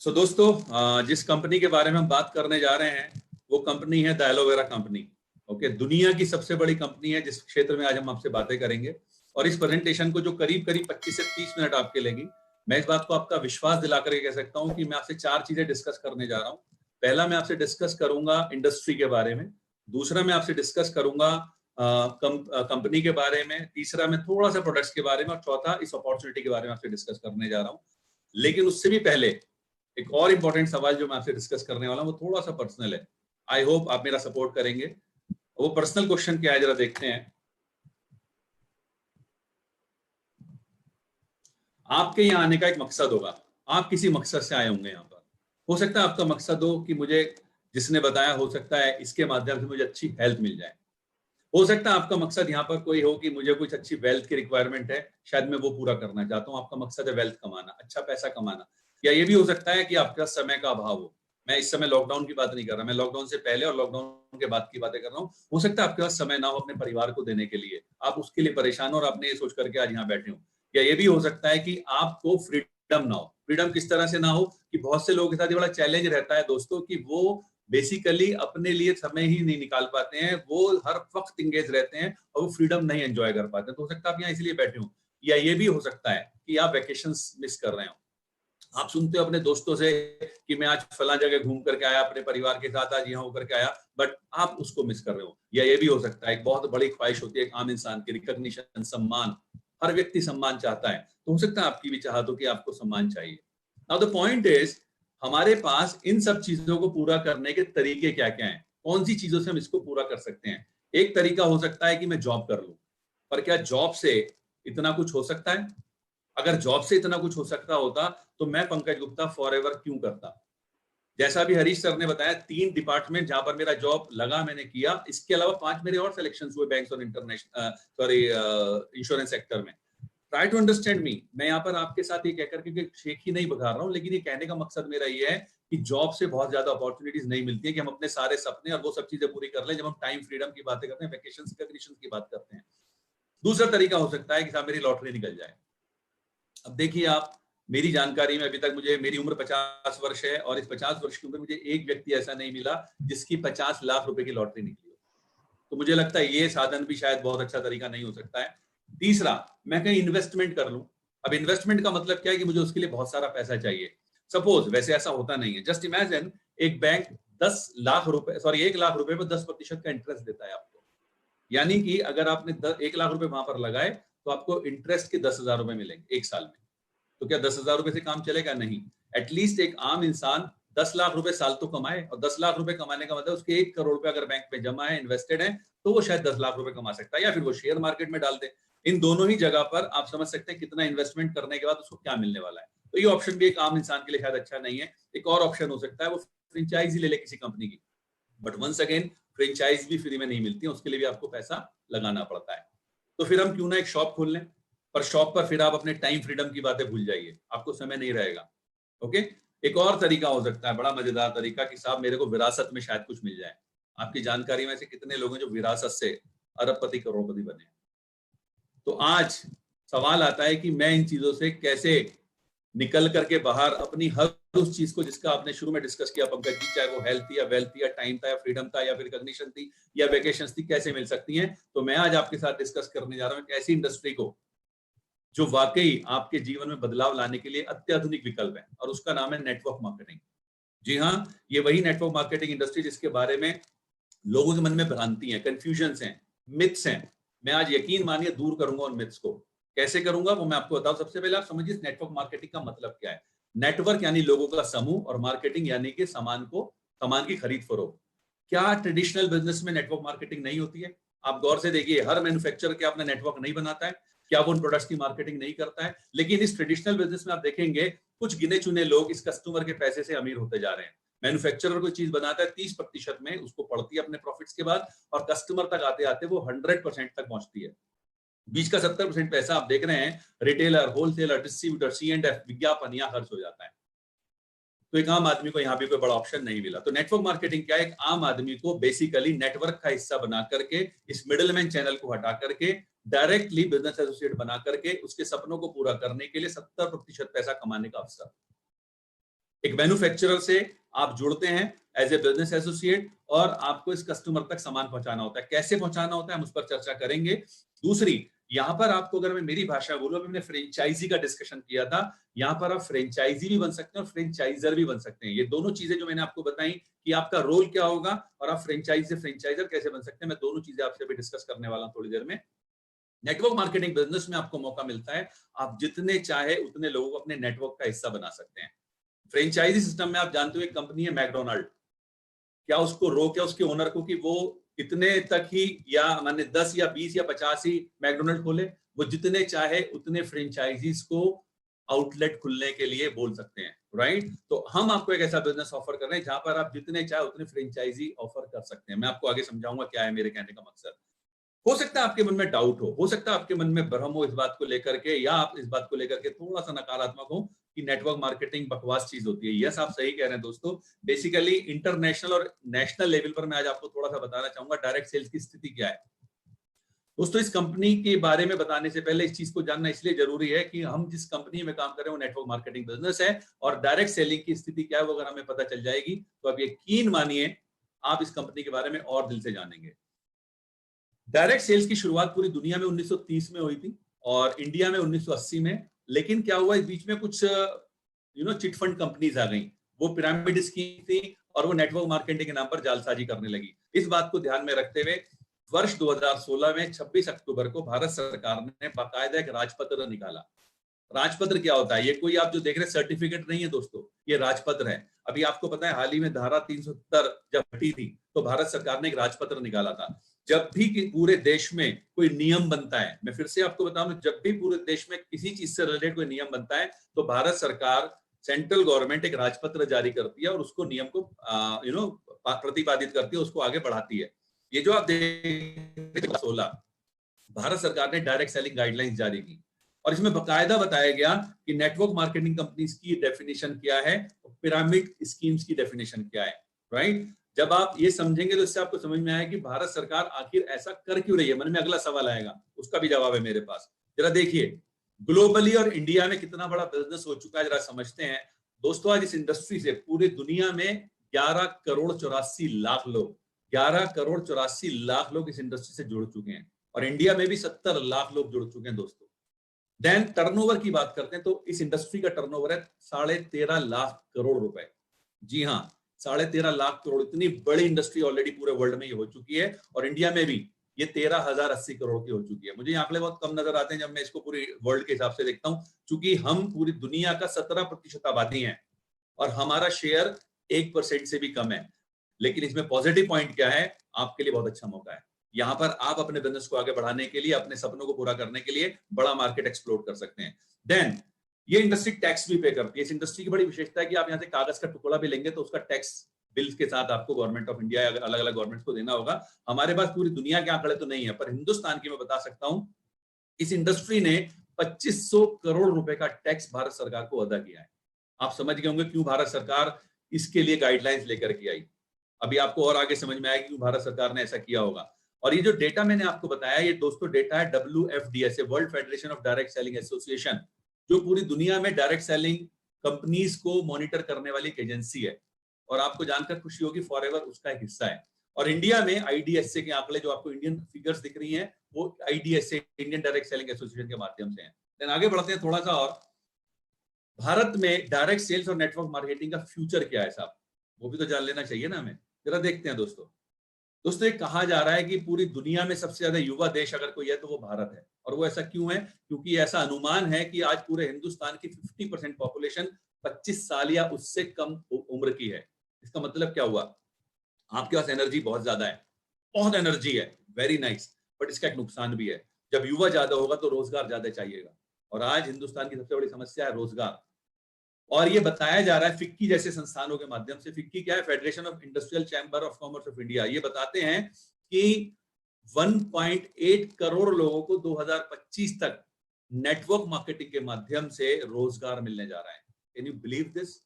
दोस्तों, जिस कंपनी के बारे में हम बात करने जा रहे हैं वो कंपनी है द एलोवेरा कंपनी। ओके, दुनिया की सबसे बड़ी कंपनी है जिस क्षेत्र में आज हम आपसे बातें करेंगे। और इस प्रेजेंटेशन को जो करीब करीब 25 से 30 मिनट आपके लेगी, मैं इस बात को आपका विश्वास दिला करके कह सकता हूं कि मैं आपसे 4 चीजें डिस्कस करने जा रहा हूं। पहला, मैं आपसे डिस्कस करूंगा इंडस्ट्री के बारे में। दूसरा, मैं आपसे डिस्कस करूंगा कंपनी के बारे में। तीसरा, मैं थोड़ा सा प्रोडक्ट्स के बारे में। और चौथा, इस अपॉर्चुनिटी के बारे में आपसे डिस्कस करने जा रहा हूं। लेकिन उससे भी पहले एक और इंपॉर्टेंट सवाल जो मैं आपसे डिस्कस करने वाला हूं वो थोड़ा सा पर्सनल है। आई होप आप मेरा सपोर्ट करेंगे। वो पर्सनल क्वेश्चन क्या है, जरा देखते हैं। आपके यहाँ आने का एक मकसद होगा। आप किसी मकसद से आए होंगे यहाँ पर। हो सकता है आपका मकसद हो कि मुझे जिसने बताया, हो सकता है इसके माध्यम से मुझे अच्छी हेल्थ मिल जाए। हो सकता है आपका मकसद यहाँ पर कोई हो कि मुझे कुछ अच्छी वेल्थ की रिक्वायरमेंट है, शायद मैं वो पूरा करना चाहता हूँ। आपका मकसद है वेल्थ कमाना, अच्छा पैसा कमाना। या ये भी हो सकता है कि आपका समय का अभाव हो। मैं इस समय लॉकडाउन की बात नहीं कर रहा, मैं लॉकडाउन से पहले और लॉकडाउन के बाद की बातें कर रहा हूँ। हो सकता है आपके पास समय ना हो अपने परिवार को देने के लिए, आप उसके लिए परेशान हो और आपने ये सोच करके आज यहाँ बैठे हो। या ये भी हो सकता है कि आपको फ्रीडम ना हो। फ्रीडम किस तरह से ना हो कि बहुत से लोगों के साथ ये बड़ा चैलेंज रहता है दोस्तों कि वो बेसिकली अपने लिए समय ही नहीं निकाल पाते हैं, वो हर वक्त इंगेज रहते हैं और वो फ्रीडम नहीं एंजॉय कर पाते। तो हो सकता है आप यहाँ इसलिए बैठे हो। या ये भी हो सकता है कि आप वेकेशंस मिस कर रहे हो। आप सुनते हो अपने दोस्तों से कि मैं आज फला जगह घूम करके आया, अपने परिवार के साथ आज यहाँ होकर के आया, बट आप उसको मिस कर रहे हो। या ये भी हो सकता है, एक बहुत बड़ी ख्वाहिश होती है एक आम इंसान की, रिकॉग्निशन, सम्मान। हर व्यक्ति सम्मान चाहता है, तो हो सकता है आपकी भी चाहत हो कि आपको सम्मान चाहिए। नाउ द पॉइंट इज, हमारे पास इन सब चीजों को पूरा करने के तरीके क्या क्या हैं, कौन सी चीजों से हम इसको पूरा कर सकते हैं। एक तरीका हो सकता है कि मैं जॉब कर लूं, पर क्या जॉब से इतना कुछ हो सकता है? अगर जॉब से इतना कुछ हो सकता होता तो मैं पंकज गुप्ता फॉरएवर क्यों करता। जैसा भी हरीश सर ने बताया, 3 डिपार्टमेंट जहां पर मेरा जॉब लगा मैंने किया, इसके अलावा 5 मेरे और सिलेक्शंस हुए बैंक्स और इंटरनेशनल इंश्योरेंस सेक्टर में। Try to understand me. मैं यहाँ पर आपके साथ ये कहकर के शेख ही नहीं बघार रहा हूँ, लेकिन ये कहने का मकसद मेरा ये है कि जॉब से बहुत ज्यादा अपॉर्चुनिटीज नहीं मिलती है कि हम अपने सारे सपने और वो सब चीजें पूरी कर लें जब हम टाइम फ्रीडम की बातें करते हैं, वैकेशन रिकॉग्निशन की बात करते हैं। दूसरा तरीका हो सकता है कि साहब मेरी लॉटरी निकल जाए। अब देखिए आप, मेरी जानकारी में अभी तक मुझे, मेरी उम्र 50 वर्ष है और इस 50 वर्ष की उम्र में मुझे एक व्यक्ति ऐसा नहीं मिला जिसकी 50 लाख रुपए की लॉटरी निकली हो। तो मुझे लगता है ये साधन भी शायद बहुत अच्छा तरीका नहीं हो सकता है। तीसरा, मैं कहीं इन्वेस्टमेंट कर लूं। अब इन्वेस्टमेंट का मतलब क्या है कि मुझे उसके लिए बहुत सारा पैसा चाहिए। सपोज, वैसे ऐसा होता नहीं है, जस्ट इमेजिन एक बैंक 1 लाख रुपए पे 10% का इंटरेस्ट देता है आपको। यानी कि अगर आपने 1 लाख रुपए वहां पर लगाए तो आपको इंटरेस्ट के 10,000 रुपए मिलेंगे एक साल में। तो क्या 10,000 रुपए से काम चलेगा? नहीं। एटलीस्ट एक आम इंसान 10 लाख रुपए साल तो कमाए, और 10 लाख रुपए कमाने का मतलब उसके 1 करोड़ रुपए अगर बैंक में जमा है, इन्वेस्टेड है, तो वो शायद 10 लाख रुपए कमा सकता है, या फिर वो शेयर मार्केट में डाल दे। इन दोनों ही जगह पर आप समझ सकते हैं कितना इन्वेस्टमेंट करने के बाद उसको क्या मिलने वाला है। तो ये ऑप्शन भी एक आम इंसान के लिए शायद अच्छा नहीं है। एक और ऑप्शन हो सकता है वो फ्रेंचाइजी ले ले किसी कंपनी की, बट वंस अगेन फ्रेंचाइज भी फ्री में नहीं मिलती है, उसके लिए भी आपको पैसा लगाना पड़ता है। तो फिर हम क्यों ना एक शॉप खोल लें, पर शॉप पर फिर आप अपने टाइम फ्रीडम की बातें भूल जाइए, आपको समय नहीं रहेगा। ओके। एक और तरीका हो सकता है, बड़ा मजेदार तरीका, कि साहब मेरे को विरासत में शायद कुछ मिल जाए। आपकी जानकारी में से कितने लोग हैं जो विरासत से अरबपति करोड़पति बने? तो आज सवाल आता है कि मैं इन चीजों से कैसे निकल करके बाहर अपनी हर उस चीज को जिसका आपने शुरू में डिस्कस किया पंकज जी, चाहे वो हेल्थ थी या वेल्थ थी या टाइम था या फ्रीडम था या फिर रिकॉग्निशन थी या वेकेशंस थी, कैसे मिल सकती हैं। तो मैं आज आपके साथ डिस्कस करने जा रहा हूं एक ऐसी इंडस्ट्री को जो वाकई आपके जीवन में बदलाव लाने के लिए अत्याधुनिक विकल्प है, और उसका नाम है नेटवर्क मार्केटिंग। जी हाँ, ये वही नेटवर्क मार्केटिंग इंडस्ट्री जिसके बारे में लोगों के मन में भ्रांति है, कंफ्यूजन्स हैं, मिथ्स हैं। मैं आज यकीन मानिए दूर करूंगा उन मिथ्स को। कैसे करूंगा वो मैं आपको बताऊं। सबसे पहले आप समझिए नेटवर्क मार्केटिंग का मतलब क्या है। नेटवर्क यानी लोगों का समूह, और मार्केटिंग यानी कि सामान की खरीद फरोख्त। क्या ट्रेडिशनल बिजनेस में नेटवर्क मार्केटिंग नहीं होती है? आप गौर से देखिए, हर मैन्युफैक्चरर क्या अपना नेटवर्क नहीं बनाता है? क्या वो उन प्रोडक्ट्स की मार्केटिंग नहीं करता है? लेकिन इस ट्रेडिशनल बिजनेस में आप देखेंगे कुछ गिने चुने लोग इस कस्टमर के पैसे से अमीर होते जा रहे हैं। मैन्युफैक्चरर कोई चीज बनाता है 30% में उसको पड़ती है अपने प्रॉफिट्स के बाद, और कस्टमर तक आते आते वो 100% तक पहुंचती है। बीच का 70% पैसा आप देख रहे हैं रिटेलर, होलसेलर, डिस्ट्रीब्यूटर, C&F, विज्ञापन, यहाँ खर्च हो जाता है। तो एक आम आदमी को यहाँ भी कोई बड़ा ऑप्शन नहीं मिला। तो नेटवर्क मार्केटिंग क्या है? एक आम आदमी को बेसिकली नेटवर्क का हिस्सा बना करके, इस मिडलमैन चैनल को हटा करके डायरेक्टली बिजनेस एसोसिएट बना करके उसके सपनों को पूरा करने के लिए 70% पैसा कमाने का अवसर। एक मैन्युफैक्चरर से आप जुड़ते हैं एज ए बिजनेस एसोसिएट और आपको इस कस्टमर तक सामान पहुंचाना होता है। कैसे पहुंचाना होता है हम उस पर चर्चा करेंगे। दूसरी, यहां पर आपको अगर मैं मेरी भाषा बोलूं, अभी मैंने फ्रेंचाइजी का डिस्कशन किया था, यहां पर आप फ्रेंचाइजी भी बन सकते हैं और फ्रेंचाइजर भी बन सकते हैं। ये दोनों चीजें जो मैंने आपको बताई कि आपका रोल क्या होगा और आप फ्रेंचाइज से फ्रेंचाइजर कैसे बन सकते हैं, मैं दोनों चीजें आपसे भी डिस्कस करने वाला हूं थोड़ी देर में। नेटवर्क मार्केटिंग बिजनेस में आपको मौका मिलता है, आप जितने चाहे उतने लोगों को अपने नेटवर्क का हिस्सा बना सकते हैं। फ्रेंचाइजी सिस्टम में आप जानते हो एक कंपनी है मैकडोनाल्ड, क्या उसको रोक है उसके ओनर को कि वो इतने तक ही या माने 10 या 20 या 50 ही मैकडोनल्ड खोले? वो जितने चाहे उतने फ्रेंचाइजीज को आउटलेट खुलने के लिए बोल सकते हैं, राइट? तो हम आपको एक ऐसा बिजनेस ऑफर कर रहे हैं जहां पर आप जितने चाहे उतने फ्रेंचाइजी ऑफर कर सकते हैं। मैं आपको आगे समझाऊंगा क्या है मेरे कहने का मकसद। हो सकता है आपके मन में डाउट हो सकता है आपके मन में भ्रम हो इस बात को लेकर के, या आप इस बात को लेकर के थोड़ा सा नकारात्मक हो कि नेटवर्क मार्केटिंग बकवास चीज होती है। यस, आप सही कह रहे हैं दोस्तों। बेसिकली इंटरनेशनल और नेशनल लेवल पर मैं आज आपको थोड़ा सा बताना चाहूंगा डायरेक्ट सेल्स की स्थिति क्या है। दोस्तों, इस कंपनी के बारे में बताने से पहले इस चीज को जानना इसलिए जरूरी है कि हम जिस कंपनी में काम कर रहे हैं वो नेटवर्क मार्केटिंग बिजनेस है, और डायरेक्ट सेलिंग की स्थिति क्या है वो अगर हमें पता चल जाएगी तो आप यकीन मानिए आप इस कंपनी के बारे में और दिल से जानेंगे। डायरेक्ट सेल्स की शुरुआत पूरी दुनिया में 1930 में हुई थी और इंडिया में 1980 में। लेकिन क्या हुआ, इस बीच में कुछ चिटफंड कंपनीज आ गई, वो पिरामिड स्कीम थी और वो नेटवर्क मार्केटिंग के नाम पर जालसाजी करने लगी। इस बात को ध्यान में रखते हुए वर्ष 2016 में 26 अक्टूबर को भारत सरकार ने बाकायदा एक राजपत्र निकाला। राजपत्र क्या होता है? ये कोई आप जो देख रहे हैं सर्टिफिकेट नहीं है दोस्तों, ये राजपत्र है। अभी आपको पता है हाल ही में धारा 370 जब हटी थी तो भारत सरकार ने एक राजपत्र निकाला था। जब भी पूरे देश में कोई नियम बनता है, मैं फिर से आपको बताऊं, जब भी पूरे देश में किसी चीज से रिलेटेड कोई नियम बनता है तो भारत सरकार, सेंट्रल गवर्नमेंट एक राजपत्र जारी करती है और उसको नियम को प्रतिपादित करती है, उसको आगे बढ़ाती है। ये जो आप देख 16 भारत सरकार ने डायरेक्ट सेलिंग गाइडलाइंस जारी की और इसमें बकायदा बताया गया कि नेटवर्क मार्केटिंग कंपनीज की डेफिनेशन क्या है, पिरामिड स्कीम्स की डेफिनेशन क्या है, राइट? जब आप ये समझेंगे तो इससे आपको समझ में आएगा कि भारत सरकार आखिर ऐसा कर क्यों रही है। मन में अगला सवाल आएगा, उसका भी जवाब है मेरे पास। जरा देखिए, ग्लोबली और इंडिया में कितना बड़ा बिजनेस हो चुका है, जरा समझते हैं दोस्तों। आज इस इंडस्ट्री से पूरी दुनिया में 11 करोड़ 84 लाख लोग 11 करोड़ 84 लाख लोग इस इंडस्ट्री से जुड़ चुके हैं और इंडिया में भी 70 लाख लोग जुड़ चुके हैं दोस्तों। देन टर्नओवर की बात करते हैं तो इस इंडस्ट्री का टर्नओवर है 13.5 लाख करोड़ रुपए। जी हाँ, 13.5 लाख करोड़। इतनी बड़ी इंडस्ट्री ऑलरेडी पूरे वर्ल्ड में ये हो चुकी है और इंडिया में भी ये 13,080 करोड़ की हो चुकी है। मुझे आंकड़े बहुत कम नजर आते हैं जब मैं इसको पूरी वर्ल्ड के हिसाब से देखता हूं, क्योंकि हम पूरी दुनिया का 17% आबादी है और हमारा शेयर 1% से भी कम है। लेकिन इसमें पॉजिटिव पॉइंट क्या है, आपके लिए बहुत अच्छा मौका है। यहां पर आप अपने बिजनेस को आगे बढ़ाने के लिए, अपने सपनों को पूरा करने के लिए बड़ा मार्केट एक्सप्लोर कर सकते हैं। देन ये इंडस्ट्री टैक्स भी पे करती है। इस इंडस्ट्री की बड़ी विशेषता है कि आप यहाँ से कागज का टुकड़ा भी लेंगे तो उसका टैक्स बिल्स के साथ आपको गवर्नमेंट ऑफ इंडिया या अलग अलग गवर्नमेंट को देना होगा। हमारे पास पूरी दुनिया के आंकड़े तो नहीं है, पर हिंदुस्तान की मैं बता सकता हूं, इस इंडस्ट्री ने 2500 करोड़ रुपए का टैक्स भारत सरकार को अदा किया है। आप समझ गए होंगे क्यों भारत सरकार इसके लिए गाइडलाइंस लेकर के आई। अभी आपको और आगे समझ में आएगा क्यों भारत सरकार ने ऐसा किया होगा। और ये जो डेटा मैंने आपको बताया, ये दोस्तों डेटा है WFDS, world federation of direct selling association, जो पूरी दुनिया में डायरेक्ट सेलिंग कंपनीज को मॉनिटर करने वाली एक एजेंसी है। और आपको जानकर खुशी होगी, फॉरएवर उसका एक हिस्सा है। और इंडिया में IDSA के आंकड़े जो आपको इंडियन फिगर्स दिख रही हैं, वो IDSA, Indian direct selling association के माध्यम से है। देन आगे बढ़ते हैं थोड़ा सा और, भारत में डायरेक्ट सेल्स और नेटवर्क मार्केटिंग का फ्यूचर क्या है साहब, वो भी तो जान लेना चाहिए ना हमें। जरा देखते हैं दोस्तों। ये कहा जा रहा है कि पूरी दुनिया में सबसे ज्यादा युवा देश अगर कोई है तो वो भारत है। और वो ऐसा क्यों है? क्योंकि ऐसा अनुमान है कि आज पूरे हिंदुस्तान की 50% पॉपुलेशन 25 साल या उससे कम उम्र की है। इसका मतलब क्या हुआ? आपके पास एनर्जी बहुत ज्यादा है, बहुत एनर्जी है, वेरी नाइस, बट इसका एक नुकसान भी है। जब युवा ज्यादा होगा तो रोजगार ज्यादा चाहिएगा, और आज हिंदुस्तान की सबसे बड़ी समस्या है रोजगार। और ये बताया जा रहा है फिक्की जैसे संस्थानों के माध्यम से। फिक्की क्या है? Federation of industrial chamber of commerce of India. ये बताते हैं कि 1.8 करोड़ लोगों को 2025 तक नेटवर्क मार्केटिंग के माध्यम से रोजगार मिलने जा रहा है। Can you believe this?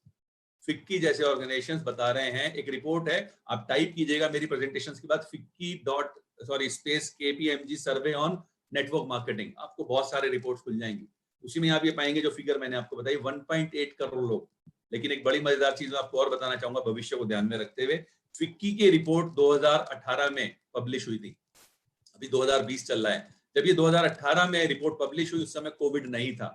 FICCI जैसे ऑर्गेनाइजेशंस बता रहे हैं। एक रिपोर्ट है, आप टाइप कीजिएगा मेरी प्रेजेंटेशंस के बाद FICCI KPMG survey on network marketing, आपको बहुत सारे रिपोर्ट्स खुल जाएंगी। उसी में आप ये पाएंगे जो फिगर मैंने आपको बताई, 1.8 करोड़ लोग। लेकिन एक बड़ी मजेदार चीज मैं आपको और बताना चाहूंगा भविष्य को ध्यान में रखते हुए, फिक्की की रिपोर्ट 2018 में पब्लिश हुई थी, अभी 2020 चल रहा है। जब ये 2018 में रिपोर्ट पब्लिश हुई उस समय कोविड नहीं था,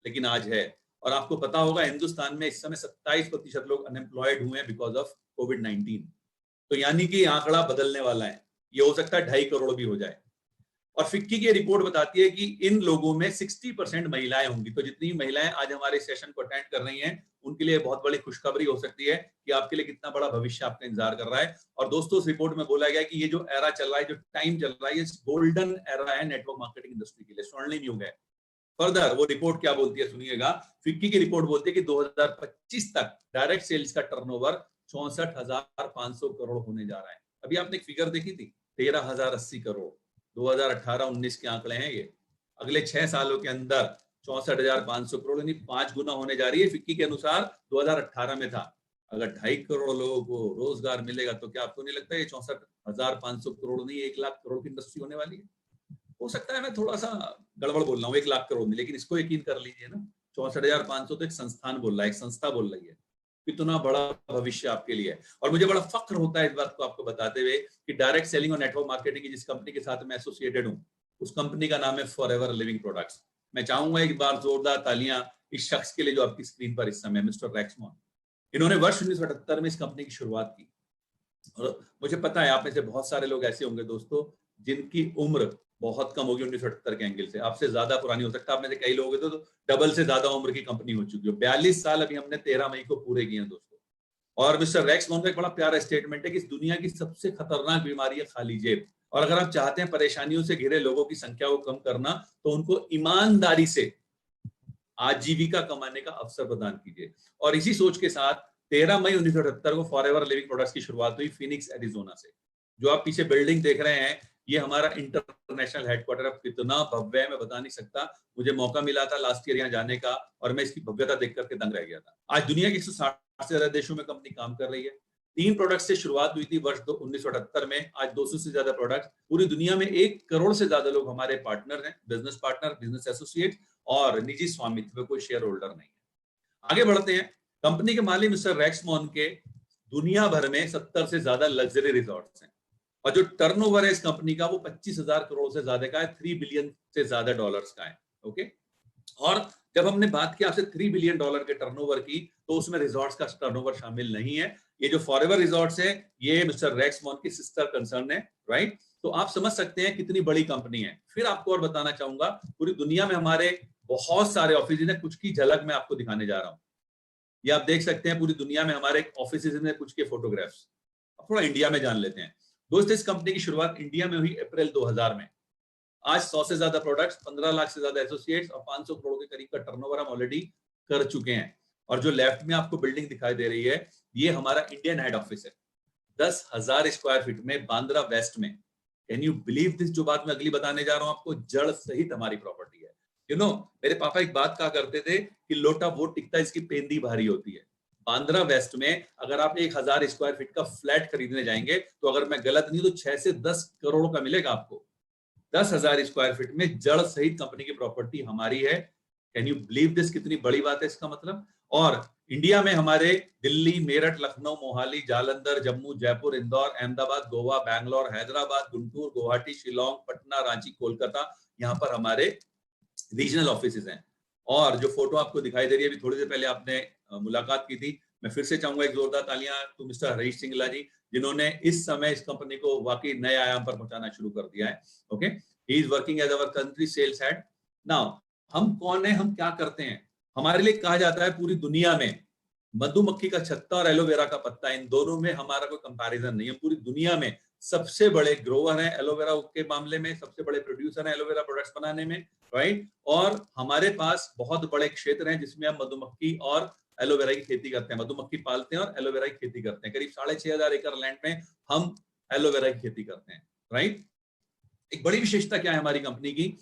लेकिन आज है। और आपको पता होगा हिंदुस्तान में इस समय 27% लोग अनएम्प्लॉयड हुए हैं बिकॉज ऑफ कोविड-19। तो यानी कि आंकड़ा बदलने वाला है, ये हो सकता है 2.5 करोड़ भी हो जाए। और फिक्की की रिपोर्ट बताती है कि इन लोगों में 60% महिलाएं होंगी। तो जितनी महिलाएं आज हमारे सेशन को अटेंड कर रही हैं उनके लिए बहुत बड़ी खुशखबरी हो सकती है कि आपके लिए कितना बड़ा भविष्य आपका इंतजार कर रहा है। और दोस्तों उस रिपोर्ट में बोला गया कि ये जो एरा चल रहा है, जो टाइम चल रहा है, ये गोल्डन एरा है नेटवर्क मार्केटिंग इंडस्ट्री के लिए, स्वर्णिम युग है। फर्दर वो रिपोर्ट क्या बोलती है सुनिएगा, फिक्की की रिपोर्ट बोलती है कि 2025 तक डायरेक्ट सेल्स का टर्नओवर 64,500 करोड़ होने जा रहा है। अभी आपने एक फिगर देखी थी 13,080 करोड़, 2018-19 के आंकड़े हैं ये। अगले 6 सालों के अंदर 64,500 करोड़ यानी 5 गुना होने जा रही है। फिक्की के अनुसार 2018 में था। अगर 2.5 करोड़ लोगों को रोजगार मिलेगा तो क्या आपको नहीं लगता ये 64,500 करोड़ नहीं 1 लाख करोड़ की इंडस्ट्री होने वाली है? हो सकता है मैं थोड़ा सा गड़बड़ बोल रहा हूँ, 1 लाख करोड़ नहीं, लेकिन इसको यकीन कर लीजिए ना, 64,500 तो एक संस्थान बोल रहा है, एक संस्था बोल रही है। कितना बड़ा भविष्य आपके लिए है। और मुझे बड़ा फक्र होता है इस बात को आपको बताते हुए कि डायरेक्ट सेलिंग और नेटवर्क मार्केटिंग की जिस कंपनी के साथ मैं एसोसिएटेड हूँ उस कंपनी का नाम है फॉरएवर लिविंग प्रोडक्ट्स। मैं चाहूंगा एक बार जोरदार तालियां इस शख्स के लिए जो आपकी स्क्रीन पर इस समय, मिस्टर रैक्समोन। इन्होंने वर्ष 1978 में इस कंपनी की शुरुआत की। और मुझे पता है आप में से बहुत सारे लोग ऐसे होंगे दोस्तों जिनकी उम्र बहुत कम होगी 1978 के एंगल से, आपसे ज्यादा पुरानी हो सकता है। आप में से कई लोग तो डबल से ज्यादा उम्र की कंपनी हो चुकी हो। 42 साल अभी हमने 13 मई को पूरे किए हैं दोस्तों। और मिस्टर रैक्समोन का एक बड़ा प्यारा स्टेटमेंट है कि इस दुनिया की सबसे खतरनाक बीमारी है खाली जेब। और अगर आप चाहते हैं परेशानियों से घिरे लोगों की संख्या को कम करना तो उनको ईमानदारी से आजीविका कमाने का अवसर प्रदान कीजिए। और इसी सोच के साथ 13 मई 1978 को फॉरएवर लिविंग प्रोडक्ट्स की शुरुआत हुई फिनिक्स एरिजोना से। जो आप पीछे बिल्डिंग देख रहे हैं ये हमारा इंटरनेशनल हेडक्वार्टर। अब कितना भव्य है मैं बता नहीं सकता। मुझे मौका मिला था लास्ट ईयर यहाँ जाने का और मैं इसकी भव्यता देख करके दंग रह गया था। आज दुनिया के 160 से ज्यादा देशों में कंपनी काम कर रही है। 3 प्रोडक्ट से शुरुआत हुई थी वर्ष 1978 में। आज 200 से ज्यादा प्रोडक्ट, पूरी दुनिया में 1 करोड़ से ज्यादा लोग हमारे पार्टनर हैं, बिजनेस पार्टनर, बिजनेस एसोसिएट और निजी स्वामित्व में कोई शेयर होल्डर नहीं है। आगे बढ़ते हैं। कंपनी के मालिक मिस्टर रैक्समोन के दुनिया भर में 70 से ज्यादा लग्जरी रिजॉर्ट्स हैं और जो टर्नओवर है इस कंपनी का वो 25,000 करोड़ से ज्यादा का है, 3 बिलियन से ज्यादा डॉलर्स का है। ओके, और जब हमने बात की आपसे 3 बिलियन डॉलर के टर्नओवर की तो उसमें रिजॉर्ट्स का टर्नओवर शामिल नहीं है। ये जो फॉरएवर रिजॉर्ट्स है ये मिस्टर रैक्समोन की सिस्टर कंसर्न है, राइट? तो आप समझ सकते हैं कितनी बड़ी कंपनी है। फिर आपको और बताना चाहूंगा पूरी दुनिया में हमारे बहुत सारे ऑफिस हैं, कुछ की झलक मैं आपको दिखाने जा रहा हूँ। ये आप देख सकते हैं पूरी दुनिया में हमारे ऑफिस में कुछ के फोटोग्राफ्स। अब थोड़ा इंडिया में जान लेते हैं। दोस्तों इस कंपनी की शुरुआत इंडिया में हुई अप्रैल 2000 में। आज 100 से ज्यादा प्रोडक्ट्स, 15 लाख से ज्यादा एसोसिएट्स और 500 करोड़ के करीब का टर्नओवर हम ऑलरेडी कर चुके हैं। और जो लेफ्ट में आपको बिल्डिंग दिखाई दे रही है ये हमारा इंडियन हेड ऑफिस है, 10,000 स्क्वायर फीट में, बांद्रा वेस्ट में। Can you believe this? जो बात मैं अगली बताने जा रहा हूं आपको, जड़ सहित हमारी प्रॉपर्टी है। यू नो, मेरे पापा एक बात कहा करते थे कि लोटा वो टिकता है इसकी पेंदी भारी होती है। बांद्रा वेस्ट में अगर आप 1,000 स्क्वायर फीट का फ्लैट खरीदने जाएंगे तो अगर मैं गलत नहीं तो 6 से 10 करोड़ का मिलेगा आपको। 10,000 स्क्वायर फीट में जड़ सहित कंपनी की प्रॉपर्टी हमारी है। Can you believe this? कितनी बड़ी बात है इसका मतलब। और इंडिया में हमारे दिल्ली, मेरठ, लखनऊ, मोहाली, जालंधर, जम्मू, जयपुर, इंदौर, अहमदाबाद, गोवा, बैंगलोर, हैदराबाद, गुंटूर, गुवाहाटी, शिलोंग, पटना, रांची, कोलकाता, यहाँ पर हमारे रीजनल ऑफिसेज हैं। और जो फोटो आपको दिखाई दे रही है, अभी थोड़ी देर पहले आपने मुलाकात की थी। मैं फिर से चाहूंगा एक जोरदार तालियां टू मिस्टर हरीश सिंगला जी, जिन्होंने इस समय इस कंपनी को वाकई नए आयाम पर पहुंचाना शुरू कर दिया है। Okay, he is working as our country sales head. Now हम कौन है, हम क्या करते हैं? हमारे लिए कहा जाता है पूरी दुनिया में मधुमक्खी का छत्ता और एलोवेरा का पत्ता, इन दोनों में हमारा कोई कंपैरिजन नहीं है। पूरी दुनिया में सबसे बड़े ग्रोवर हैं एलोवेरा के मामले में, सबसे बड़े प्रोड्यूसर हैं एलोवेरा प्रोडक्ट्स बनाने में, राइट? और हमारे पास बहुत बड़े क्षेत्र हैं जिसमें हम मधुमक्खी और एलोवेरा की खेती करते हैं। मधुमक्खी पालते हैं और एलोवेरा की खेती करते हैं। करीब 6,500 एकड़ लैंड में हम एलोवेरा की खेती करते हैं, राइट? एक बड़ी विशेषता क्या है हमारी कंपनी की,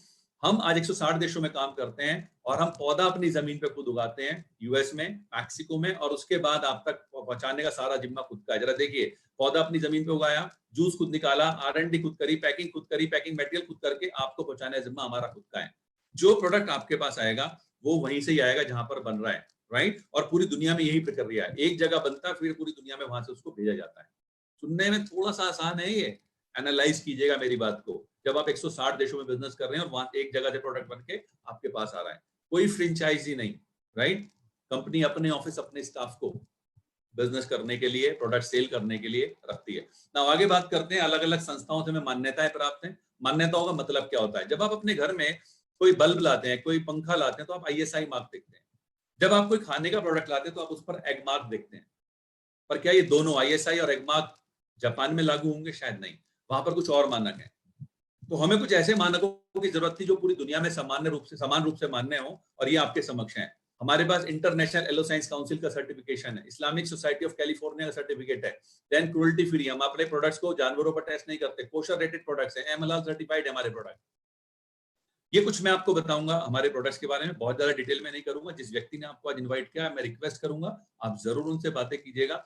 हम आज 160 देशों में काम करते हैं और हम पौधा अपनी जमीन पे खुद उगाते हैं, यूएस में, मैक्सिको में, और उसके बाद आप तक पहुंचाने का सारा जिम्मा खुद का है। जरा देखिए, पौधा अपनी जमीन पे उगाया, जूस खुद निकाला, R&D खुद करी, पैकिंग खुद करी, पैकिंग मटेरियल खुद करके आपको पहुंचाने का जिम्मा हमारा खुद का है। जो प्रोडक्ट आपके पास आएगा वो वहीं से ही आएगा जहां पर बन रहा है। राइट। और पूरी दुनिया में यही प्रक्रिया है, एक जगह बनता है फिर पूरी दुनिया में वहां से उसको भेजा जाता है। सुनने में थोड़ा सा आसान है ये, एनालाइज कीजिएगा मेरी बात को। जब आप 160 देशों में बिजनेस कर रहे हैं और वहां एक जगह से प्रोडक्ट बन के आपके पास आ रहा है, कोई फ्रेंचाइजी नहीं, राइट। कंपनी अपने ऑफिस अपने स्टाफ को बिजनेस करने के लिए, प्रोडक्ट सेल करने के लिए रखती है ना। आगे बात करते हैं, अलग अलग संस्थाओं से हमें मान्यताएं प्राप्त हैं। मान्यताओं का मतलब क्या होता है? जब आप अपने घर में कोई बल्ब लाते हैं, कोई पंखा लाते हैं, तो आप ISI मार्क देखते हैं। जब आप कोई खाने का प्रोडक्ट लाते हैं तो आप उस पर एग मार्क देखते हैं। पर क्या ये दोनों ISI और एग मार्क जापान में लागू होंगे? शायद नहीं, वहां पर कुछ और मानक है। तो हमें कुछ ऐसे मानकों की जरूरत थी जो पूरी दुनिया में समान रूप से मान्य हो, और ये आपके समक्ष है। हमारे पास इंटरनेशनल एलो साइंस काउंसिल का सर्टिफिकेशन है, इस्लामिक सोसाइटी ऑफ कैलिफोर्निया का सर्टिफिकेट है, देन क्रुएल्टी फ्री। हम अपने प्रोडक्ट्स को जानवरों पर टेस्ट नहीं करते, कोशर रेटेड प्रोडक्ट्स है, एमएलआर सर्टिफाइड है हमारे प्रोडक्ट। ये कुछ मैं आपको बताऊंगा हमारे प्रोडक्ट्स के बारे में, बहुत ज्यादा डिटेल में नहीं करूंगा। जिस व्यक्ति ने आपको आज इन्वाइट किया, मैं रिक्वेस्ट करूंगा आप जरूर उनसे बातें कीजिएगा।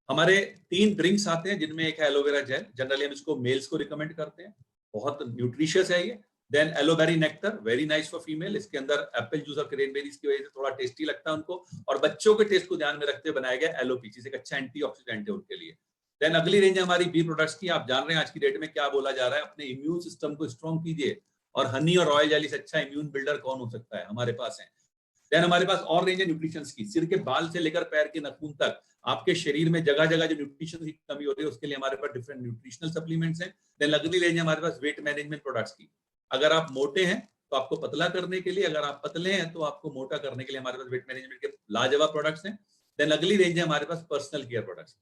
हमारे 3 ड्रिंक्स आते हैं, जिनमें एक है एलोवेरा जेल, जनरली हम इसको मेल्स को रिकमेंड करते हैं, बहुत न्यूट्रिशियस है ये। Then aloe berry nectar, very nice for female, इसके अंदर एप्पल जूस और क्रेनबेरीज की वजह से थोड़ा टेस्टी लगता है उनको, और बच्चों के टेस्ट को ध्यान में रखते हुए बनाया गया एलो पीचेस, एक अच्छा एंटीऑक्सीडेंट है उनके लिए। देन अगली रेंज है हमारी बी प्रोडक्ट्स की। आप जान रहे हैं आज की डेट में क्या बोला जा रहा है, अपने इम्यून सिस्टम को स्ट्रॉन्ग कीजिए, और हनी और रॉयल जेली से अच्छा इम्यून बिल्डर कौन हो सकता है, हमारे पास है। देन हमारे पास और रेंज है न्यूट्रिशन की, सिर के बाल से लेकर पैर के नाखून तक आपके शरीर में जगह जगह जो न्यूट्रिशन की कमी हो रही है उसके लिए हमारे पास डिफरेंट न्यूट्रिशनल सप्लीमेंट्स हैं। देन अगली रेंज है हमारे पास वेट मैनेजमेंट प्रोडक्ट्स की। अगर आप मोटे हैं तो आपको पतला करने के लिए, अगर आप पतले हैं तो आपको मोटा करने के लिए हमारे पास वेट मैनेजमेंट के लाजवाब प्रोडक्ट्स हैं। देन अगली रेंज है हमारे पास personal care products.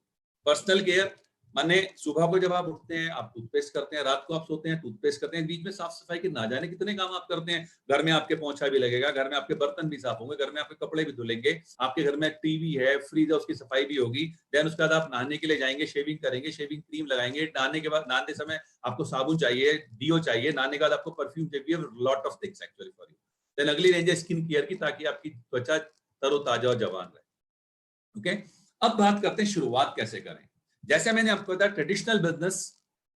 Personal care माने सुबह को जब आप उठते हैं आप टूथपेस्ट करते हैं, रात को आप सोते हैं टूथपेस्ट करते हैं, बीच में साफ सफाई के ना जाने कितने काम आप करते हैं। घर में आपके पोंछा भी लगेगा, घर में आपके बर्तन भी साफ होंगे, घर में आपके कपड़े भी धुलेंगे, आपके घर में टीवी है, फ्रिज है, उसकी सफाई भी होगी। देन उसके बाद आप नहाने के लिए जाएंगे, शेविंग करेंगे, शेविंग क्रीम लगाएंगे, नहाने के बाद नहाते समय आपको साबुन चाहिए, डीओ चाहिए, नहाने के बाद आपको परफ्यूम चाहिए, lot of things actually for you. Then अगली रेंज है स्किन केयर की, ताकि आपकी त्वचा तरोताजा और जवान रहे। ओके, अब बात करते हैं शुरुआत कैसे करें। जैसे मैंने आपको बताया, ट्रेडिशनल बिजनेस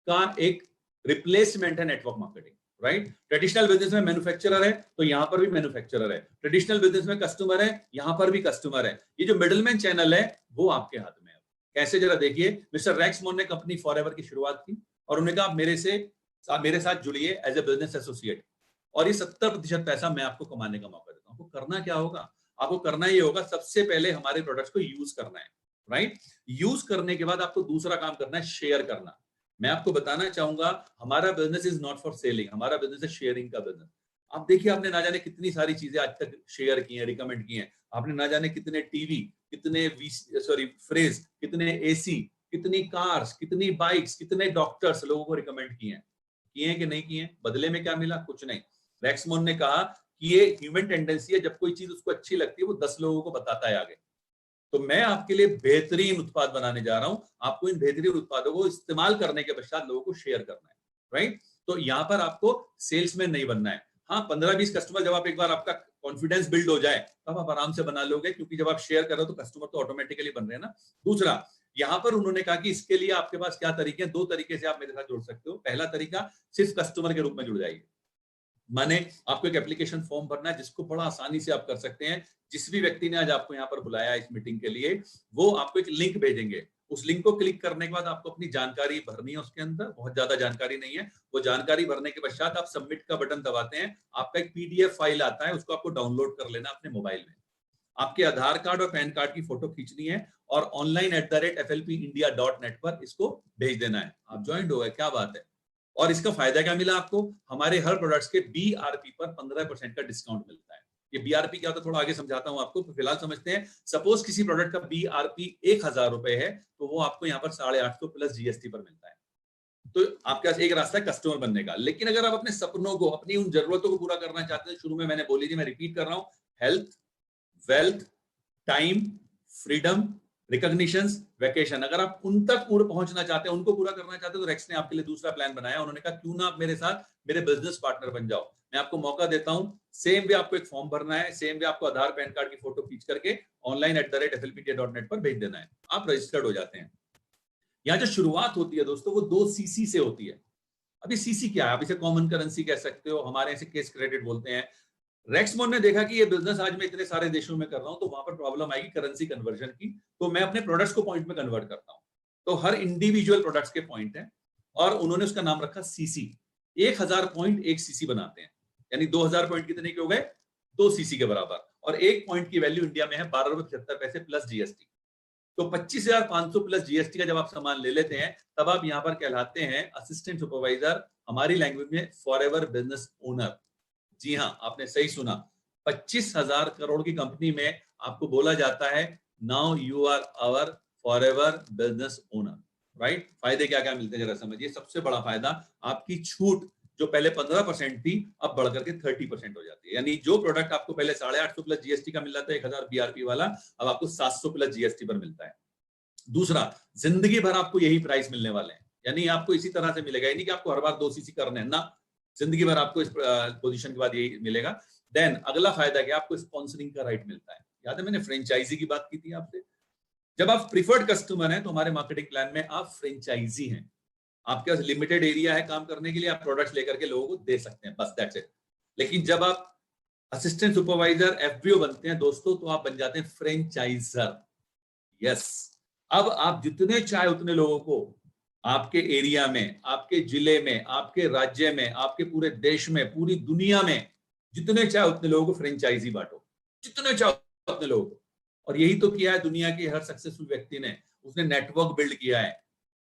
का एक रिप्लेसमेंट है network marketing, right. Traditional business में मैन्युफैक्चरर है तो यहां पर भी मैन्युफैक्चरर है, ट्रेडिशनल बिजनेस में कस्टमर है, यहां पर भी कस्टमर है। ये जो मिडलमैन चैनल है वो आपके हाथ में है। कैसे, जरा देखिए। मिस्टर रैक्समोन ने कंपनी फॉरएवर की शुरुआत की और उन्होंने कहा आप मेरे साथ जुड़िए एज ए बिजनेस एसोसिएट, और ये 70% पैसा मैं आपको कमाने का मौका देता हूं। आपको करना क्या होगा? आपको करना ये होगा, सबसे पहले हमारे प्रोडक्ट्स को यूज करना है, राइट। यूज करने के बाद आपको दूसरा काम करना है, शेयर करना। मैं आपको बताना चाहूंगा, हमारा business is not for selling, हमारा बिजनेस है शेयरिंग का बिजनेस। आप देखिए, आपने ना जाने कितनी सारी चीजें आज तक शेयर की हैं, रिकमेंड की हैं। आपने ना जाने कितने टीवी, कितने फ्रिज, कितने एसी, कितनी कार्स, कितनी बाइक्स, कितने डॉक्टर्स लोगों को रिकमेंड किए हैं कि नहीं किए हैं? बदले में क्या मिला? कुछ नहीं। रैक्समोन ने कहा कि ये ह्यूमन टेंडेंसी है, जब कोई चीज उसको अच्छी लगती है वो 10 लोगों को बताता है आगे। तो मैं आपके लिए बेहतरीन उत्पाद बनाने जा रहा हूं, आपको इन बेहतरीन उत्पादों को इस्तेमाल करने के पश्चात लोगों को शेयर करना है, राइट। तो यहां पर आपको सेल्समैन नहीं बनना है। हाँ, 15-20 कस्टमर जब आप एक बार आपका कॉन्फिडेंस बिल्ड हो जाए तब आप आराम से बना लोगे, क्योंकि जब आप शेयर कर रहे हो तो कस्टमर तो ऑटोमेटिकली बन रहे हैं ना। दूसरा, यहां पर उन्होंने कहा कि इसके लिए आपके पास क्या तरीके हैं। 2 तरीके से आप मेरे साथ जुड़ सकते हो। पहला तरीका, सिर्फ कस्टमर के रूप में जुड़ जाइए। माने आपको एक एप्लीकेशन फॉर्म भरना है, जिसको बड़ा आसानी से आप कर सकते हैं। जिस भी व्यक्ति ने आज आपको यहाँ पर बुलाया इस मीटिंग के लिए, वो आपको एक लिंक भेजेंगे। उस लिंक को क्लिक करने के बाद आपको अपनी जानकारी भरनी है उसके अंदर, बहुत ज्यादा जानकारी नहीं है। वो जानकारी भरने के पश्चात आप सबमिट का बटन दबाते हैं, आपका एक PDF फाइल आता है, उसको आपको डाउनलोड कर लेना अपने मोबाइल में। आपके आधार कार्ड और पैन कार्ड की फोटो खींचनी है और online@flpindia.net पर इसको भेज देना है। आप ज्वाइन हो गए, क्या बात है। और इसका फायदा क्या मिला आपको? हमारे हर प्रोडक्ट्स के BRP पर 15% का डिस्काउंट मिलता है। ये BRP क्या होता है थोड़ा आगे समझाता हूं आपको, फिलहाल समझते हैं। सपोज किसी प्रोडक्ट का BRP 1000 रुपए है, तो वो आपको यहाँ पर 850 प्लस GST पर मिलता है। तो आपके पास एक रास्ता है कस्टमर बनने का। लेकिन अगर आप अपने सपनों को, अपनी उन जरूरतों को पूरा करना चाहते हैं, शुरू में मैंने बोली थी, मैं रिपीट कर रहा हूं, health, wealth, time, freedom, recognition, vacation, अगर आप उन तक पूरा पहुंचना चाहते हैं, उनको पूरा करना चाहते हैं, तो रेक्स ने आपके लिए दूसरा प्लान बनाया। उन्होंने कहा क्यों ना आप मेरे साथ मेरे बिजनेस पार्टनर बन जाओ। मैं आपको मौका देता हूं, सेम वे आपको एक फॉर्म भरना है, सेम वे आपको आधार पैन कार्ड की फोटो खींच करके online@flpindia.net पर भेज देना है, आप रजिस्टर्ड हो जाते हैं। यहाँ जो शुरुआत होती है दोस्तों, वो 2 CC से होती है। अभी CC क्या है? आप इसे कॉमन करेंसी कह सकते हो, हमारे ऐसे केस क्रेडिट बोलते हैं। रेक्समोन ने देखा कि ये बिजनेस आज मैं इतने सारे देशों में कर रहा हूं, तो वहां पर प्रॉब्लम आएगी करेंसी कन्वर्जन की, तो मैं अपने प्रोडक्ट्स को पॉइंट में कन्वर्ट करता हूं। तो हर इंडिविजुअल प्रोडक्ट्स के पॉइंट है, और उन्होंने उसका नाम रखा सीसी। 1000 पॉइंट एक सीसी बनाते हैं, यानी 2000 पॉइंट कितने के हो गए, 2 सीसी के बराबर। और एक पॉइंट की वैल्यू इंडिया में है 12 रुपए 75 पैसे प्लस जीएसटी। तो 25,500 प्लस जीएसटी का जब आप सामान ले लेते हैं, तब आप यहां पर कहलाते हैं असिस्टेंट सुपरवाइजर, हमारी लैंग्वेज में फॉरएवर बिजनेस ओनर। जी हाँ, आपने सही सुना। 25,000 करोड़ की कंपनी में आपको बोला जाता है now you are our forever business owner, right. फायदे क्या क्या मिलते हैं जरा समझिए। सबसे बड़ा फायदा, आपकी छूट जो पहले 15% थी, अब बढ़कर के 30% हो जाती है। यानी जो प्रोडक्ट आपको पहले 850 प्लस जीएसटी का मिल रहा था, 1000 बीआरपी वाला, अब आपको 700 प्लस जीएसटी पर मिलता है। दूसरा, जिंदगी भर आपको यही प्राइस मिलने वाले हैं, यानी आपको इसी तरह से मिलेगा, यानी कि आपको हर बार 2 सीसी करने हैं ना, जिंदगी भर आपको इस पोजीशन के बाद यही मिलेगा। देन अगला फायदा क्या, आपको स्पॉन्सरिंग का राइट मिलता है। याद है मैंने फ्रेंचाइजी की बात की थी आपसे। जब आप प्रीफर्ड कस्टमर हैं, तो हमारे मार्केटिंग प्लान में आप फ्रेंचाइजी हैं। आपके पास लिमिटेड एरिया है काम करने के लिए, आप प्रोडक्ट्स लेकर के लोगों को दे सकते हैं, बस दैट्स इट। लेकिन जब आप असिस्टेंट सुपरवाइजर एफबीओ बनते हैं दोस्तों, तो आप बन जाते हैं फ्रेंचाइजर। यस, अब आप जितने चाहे उतने लोगों को आपके एरिया में, आपके जिले में, आपके राज्य में, आपके पूरे देश में, पूरी दुनिया में जितने चाहे उतने लोगों को फ्रेंचाइजी बांटो, जितने चाहे उतने लोगों को। और यही तो किया है दुनिया के हर सक्सेसफुल व्यक्ति ने, उसने नेटवर्क बिल्ड किया है,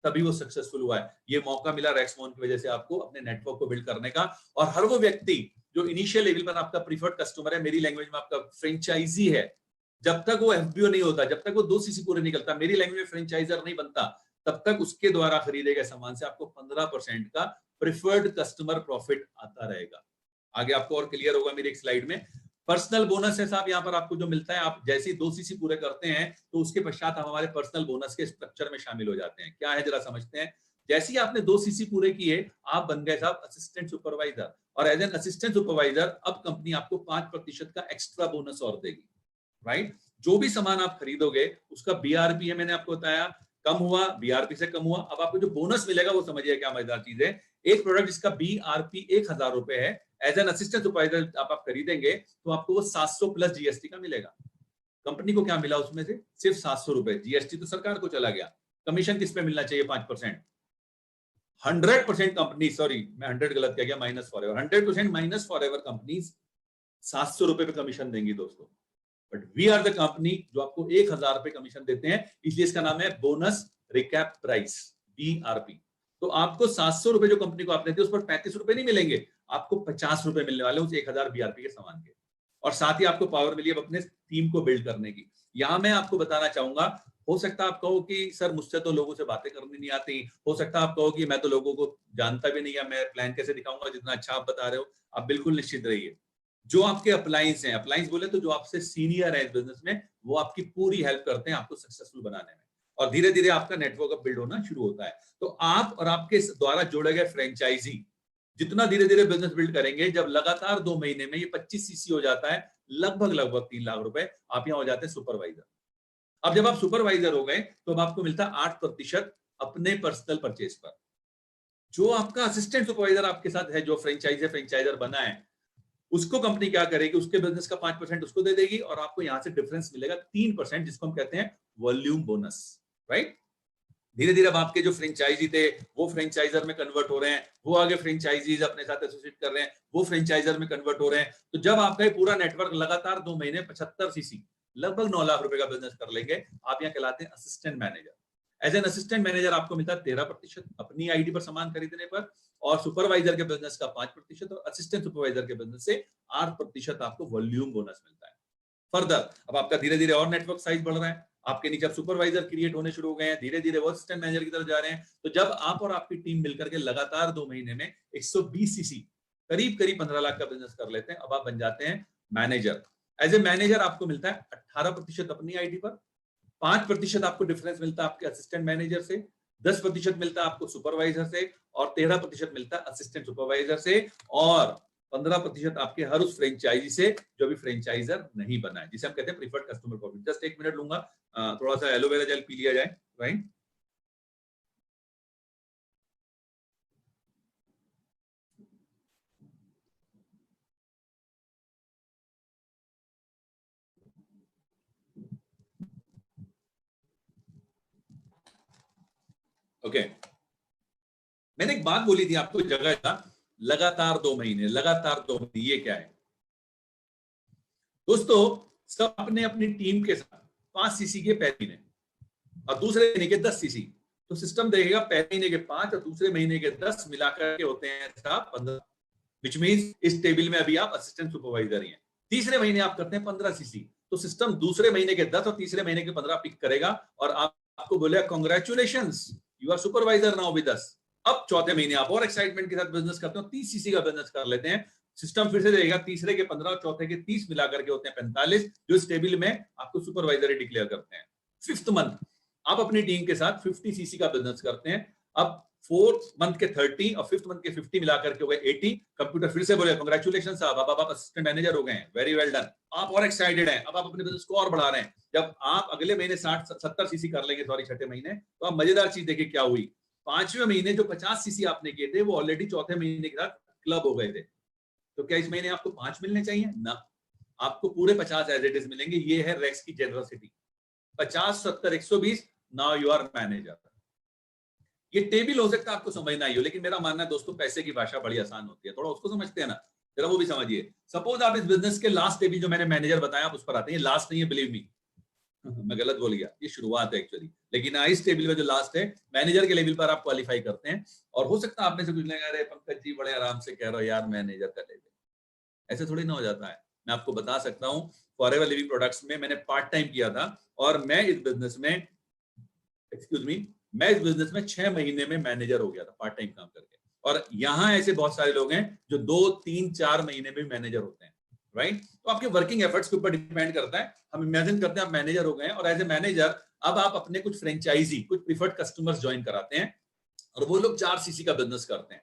तभी वो सक्सेसफुल हुआ है। ये मौका मिला रेक्समोन की वजह से आपको अपने नेटवर्क को बिल्ड करने का। और हर वो व्यक्ति जो इनिशियल लेवल पर आपका प्रीफर्ड कस्टमर है, मेरी लैंग्वेज में आपका फ्रेंचाइजी है, जब तक वो एफबीओ नहीं होता, जब तक वो 2 सीसी पूरे नहीं करता, मेरी लैंग्वेज में फ्रेंचाइजर नहीं बनता, तब तक उसके द्वारा खरीदे गए सामान से आपको 15% का प्रिफर्ड कस्टमर प्रॉफिट आता रहेगा। आगे आपको और क्लियर होगा मेरी एक स्लाइड में। पर्सनल बोनस है साहब, यहाँ पर आपको जो मिलता है, आप जैसे ही 2 सीसी पूरे करते हैं, तो उसके पश्चात हम हमारे पर्सनल बोनस के स्ट्रक्चर में शामिल हो जाते हैं। क्या है जरा समझते हैं। जैसे ही आपने 2 सीसी पूरे किए, आप बन गए साहब असिस्टेंट सुपरवाइजर, और एज एन असिस्टेंट सुपरवाइजर अब कंपनी आपको 5% का एक्स्ट्रा बोनस और देगी, राइट। जो भी सामान आप खरीदोगे उसका बीआरपी है, मैंने आपको बताया, कम हुआ, बीआरपी से कम हुआ। अब आपको जो बोनस मिलेगा वो समझिए क्या मजेदार चीज है। एक प्रोडक्ट जिसका बीआरपी 1000 रुपए है, एज एन असिस्टेंट सुपरवाइजर आप खरीदेंगे, तो आपको वो 700 प्लस जीएसटी का मिलेगा। कंपनी को क्या मिला उसमें से, सिर्फ 700 रुपए। जीएसटी तो सरकार को चला गया। कमीशन किस पे मिलना चाहिए, 5%। 100% कंपनी, सॉरी मैं 100 गलत कह गया, minus forever, 100% minus forever company 700 रुपए पे कमीशन देंगी दोस्तों। But we are the company जो आपको 1000 रुपए कमीशन देते हैं, इसलिए इसका नाम है बोनस रिकैप प्राइस, बीआरपी। तो आपको 700 रुपए जो कंपनी को आपने दिए, उस पर 35 रुपए नहीं मिलेंगे, आपको 50 रुपए मिलने वाले उस 1000 बीआरपी के सामान के। और साथ ही आपको पावर मिली अब अपने टीम को बिल्ड करने की। यहां मैं आपको बताना चाहूंगा, हो सकता है आप कहो कि सर मुझसे तो लोगों से बातें करनी नहीं आती, हो सकता है आप कहो कि मैं तो लोगों को जानता भी नहीं है, मैं प्लान कैसे दिखाऊंगा जितना अच्छा आप बता रहे हो। आप बिल्कुल निश्चित रहिए, जो आपके अप्लायंस हैं, अप्लायंस बोले तो जो आपसे सीनियर है इस बिजनेस में, वो आपकी पूरी हेल्प करते हैं आपको सक्सेसफुल बनाने में। और धीरे धीरे आपका नेटवर्क अब बिल्ड होना शुरू होता है। तो आप और आपके द्वारा जोड़े गए फ्रेंचाइजी जितना धीरे धीरे बिजनेस बिल्ड करेंगे, जब लगातार 2 महीने में ये 25 सीसी हो जाता है, लगभग लगभग 3 लाख रुपए, आप यहाँ हो जाते हैं सुपरवाइजर। अब जब आप सुपरवाइजर हो गए, तो अब आपको मिलता है 8% अपने पर्सनल परचेज पर। जो आपका असिस्टेंट सुपरवाइजर आपके साथ है, जो फ्रेंचाइजर बना है, उसको कंपनी क्या करेगी, उसके बिजनेस का 5% उसको दे देगी, और आपको यहां से डिफरेंस मिलेगा 3%, जिसको हम कहते हैं वॉल्यूम बोनस, राइट। धीरे धीरे अब आपके जो फ्रेंचाइजी थे वो फ्रेंचाइजर में कन्वर्ट हो रहे हैं, वो आगे फ्रेंचाइजीज अपने साथ एसोसिएट कर रहे हैं, वो फ्रेंचाइजर में कन्वर्ट हो रहे हैं। तो जब आपका ये पूरा नेटवर्क लगातार 2 महीने 75 सीसी, लगभग 9 लाख रुपए का बिजनेस कर लेंगे, आप यहाँ कहलाते हैं assistant manager. As an assistant manager आपको मिलता है 13% अपनी आईडी पर सामान खरीदने पर, और सुपरवाइजर के बिजनेस का 5%, और असिस्टेंट सुपरवाइजर के बिजनेस से 8% आपको वॉल्यूम बोनस मिलता है। फर्दर अब आपका धीरे धीरे और नेटवर्क साइज बढ़ रहा है, आपके नीचे सुपरवाइजर क्रिएट होने शुरू हो गए हैं, धीरे धीरे वो असिस्टेंट मैनेजर की तरफ जा रहे हैं। तो जब आप और आपकी टीम मिलकर के लगातार 2 महीने में 120 सीसी, करीब करीब 15 लाख का बिजनेस कर लेते हैं, अब आप बन जाते हैं मैनेजर। एज ए मैनेजर आपको मिलता है 18% अपनी आईडी पर, 5% आपको डिफरेंस मिलता है आपके असिस्टेंट मैनेजर से, 10% मिलता है आपको सुपरवाइजर से, और 13% मिलता है असिस्टेंट सुपरवाइजर से, और 15% आपके हर उस फ्रेंचाइजी से जो भी फ्रेंचाइजर नहीं बना है, जिसे हम कहते हैं preferred customer profit. Just 1 minute लूंगा, थोड़ा सा एलोवेरा जेल पी लिया जाए, राइट। ओके, मैंने एक बात बोली थी आपको जगह का, लगातार 2 महीने, लगातार 2 महीने, ये क्या है दोस्तों? सब अपने अपनी टीम के साथ 5 सीसी के पहले महीने और दूसरे महीने के 10 सीसी, तो सिस्टम देखेगा पहले महीने के 5 और दूसरे महीने के 10 मिलाकर के होते हैं 15, विच मींस इस टेबल में अभी आप असिस्टेंट सुपरवाइजर ही हैं। तीसरे महीने आप करते हैं 15 सीसी, तो सिस्टम दूसरे महीने के 10 और तीसरे महीने के 15 पिक करेगा और आपको बोलेगा congratulations, you are supervisor now with us. अब चौथे महीने आप और एक्साइटमेंट के साथ बिजनेस करते हो, 30 सीसी का बिजनेस कर लेते हैं, सिस्टम फिर से देगा तीसरे के 15 और चौथे के 30 मिलाकर के होते हैं 45, जो इस टेबल में आपको सुपरवाइजर ही डिक्लेयर करते हैं। फिफ्थ मंथ आप अपनी टीम के साथ 50 सीसी का बिजनेस करते हैं, अब फोर्थ मंथ के 30 और फिफ्थ मंथ के 50 मिलाकर के हो गए 80। कंप्यूटर फिर से बोले कांग्रेचुलेशन साहब, अब आप असिस्टेंट मैनेजर हो गए हैं, वेरी वेल डन। आप और एक्साइटेड हैं, अब आप अपने बिजनेस को और बढ़ा रहे हैं। जब आप अगले महीने 60-70 सीसी कर लेंगे, सॉरी छठे महीने, तो आप मजेदार चीज देखिए क्या हुई, 5वें महीने जो 50 सीसी आपने किए थे वो ऑलरेडी चौथे महीने के साथ क्लब हो गए थे। तो क्या इस महीने आपको 5 मिलने चाहिए ना? आपको पूरे 50 एज इट इज मिलेंगे। ये है रेक्स की जेनरसिटी, 50 70 120, नाउ यू आर मैनेजर। ये टेबल हो सकता है आपको समझना ही हो, लेकिन मेरा मानना है दोस्तों पैसे की भाषा बड़ी आसान होती है, थोड़ा उसको समझते हैं ना, जरा वो भी समझिए। सपोज आप इस बिजनेस के लास्ट टेबल जो मैंने मैनेजर बताया आप उस पर आते हैं, लास्ट नहीं है बिलीव मी, मैं गलत बोल गया, ये शुरुआत है एक्चुअली, लेकिन इस टेबल में जो लास्ट है मैनेजर के लेवल पर आप क्वालिफाई करते हैं। और हो सकता है आप में से कुछ लेगा, अरे पंकज जी बड़े आराम से कह रहे हो यार मैनेजर का लेवल, ऐसे थोड़ी ना हो जाता है। मैं आपको बता सकता हूँ, फॉरएवर लिविंग प्रोडक्ट्स में मैंने पार्ट टाइम किया था और मैं इस बिजनेस में, एक्सक्यूज मी, मैं इस बिजनेस में 6 महीने में मैनेजर हो गया था पार्ट टाइम काम करके। और यहाँ ऐसे बहुत सारे लोग हैं जो 2 3 4 महीने में मैनेजर होते हैं, राइट? तो आपके वर्किंग एफर्ट्स के ऊपर डिपेंड करता है। हम इमेजिन करते हैं आप मैनेजर हो गए और एज ए मैनेजर अब आप अपने कुछ फ्रेंचाइजी, कुछ प्रीफर्ड कस्टमर्स ज्वाइन कराते हैं और वो लोग 4 सीसी का बिजनेस करते हैं।